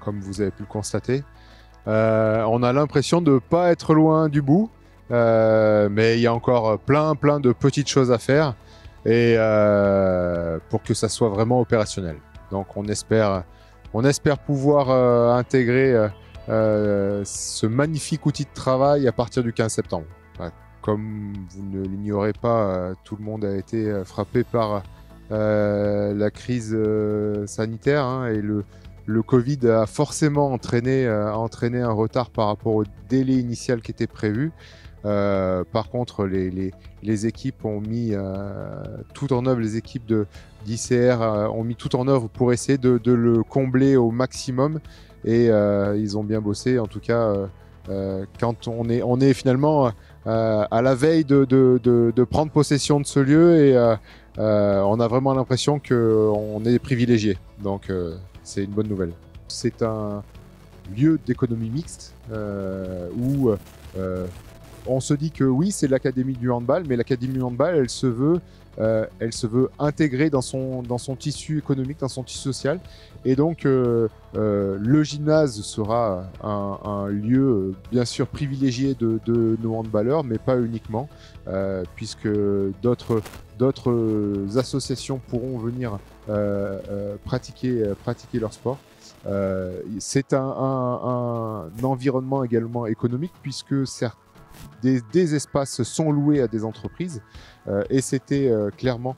comme vous avez pu le constater. On a l'impression de ne pas être loin du bout, mais il y a encore plein de petites choses à faire et pour que ça soit vraiment opérationnel. Donc on espère pouvoir intégrer ce magnifique outil de travail à partir du 15 septembre. Comme vous ne l'ignorez pas, tout le monde a été frappé par la crise sanitaire, hein, et le Covid a forcément entraîné un retard par rapport au délai initial qui était prévu. Par contre, les équipes ont mis tout en œuvre, les équipes d'ICR ont mis tout en œuvre pour essayer de le combler au maximum et ils ont bien bossé. En tout cas, quand on est finalement à la veille de prendre possession de ce lieu et on a vraiment l'impression qu'on est privilégié. Donc c'est une bonne nouvelle. C'est un lieu d'économie mixte où on se dit que oui, c'est l'Académie du handball, mais l'Académie du handball, elle se veut intégrée dans son tissu économique, dans son tissu social. Et donc, le gymnase sera un lieu, bien sûr, privilégié de nos handballeurs, mais pas uniquement, puisque d'autres associations pourront venir pratiquer leur sport. C'est un environnement également économique, puisque certes, des espaces sont loués à des entreprises et c'était clairement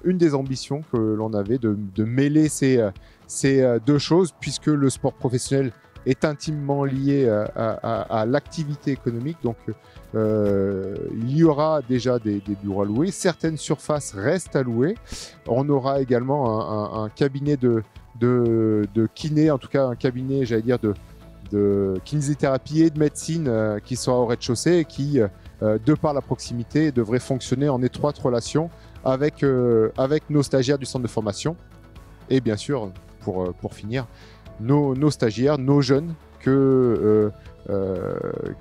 une des ambitions que l'on avait de mêler ces deux choses, puisque le sport professionnel est intimement lié à l'activité économique. Donc il y aura déjà des bureaux à louer, certaines surfaces restent à louer. On aura également un cabinet de kiné, en tout cas un cabinet, j'allais dire, de kinésithérapie et de médecine qui sera au rez-de-chaussée et qui, de par la proximité, devrait fonctionner en étroite relation avec nos stagiaires du centre de formation. Et bien sûr, pour finir, nos stagiaires, nos jeunes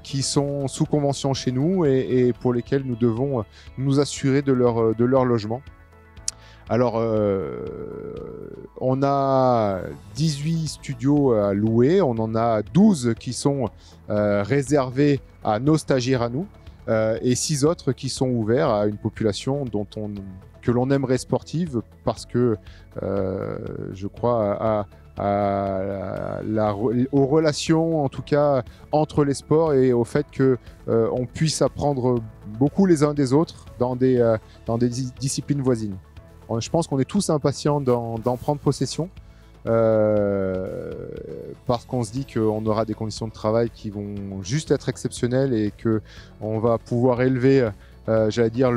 qui sont sous convention chez nous et pour lesquels nous devons nous assurer de leur logement. Alors, on a 18 studios à louer, on en a 12 qui sont réservés à nos stagiaires à nous, et 6 autres qui sont ouverts à une population que l'on aimerait sportive, parce que je crois aux relations, en tout cas entre les sports, et au fait qu'on puisse apprendre beaucoup les uns des autres dans des disciplines voisines. Je pense qu'on est tous impatients d'en prendre possession parce qu'on se dit qu'on aura des conditions de travail qui vont juste être exceptionnelles et qu'on va pouvoir élever, j'allais dire,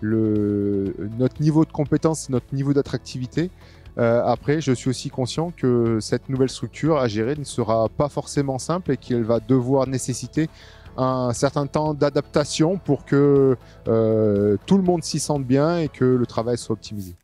notre niveau de compétence, notre niveau d'attractivité. Après, je suis aussi conscient que cette nouvelle structure à gérer ne sera pas forcément simple et qu'elle va devoir nécessiter un certain temps d'adaptation pour que tout le monde s'y sente bien et que le travail soit optimisé.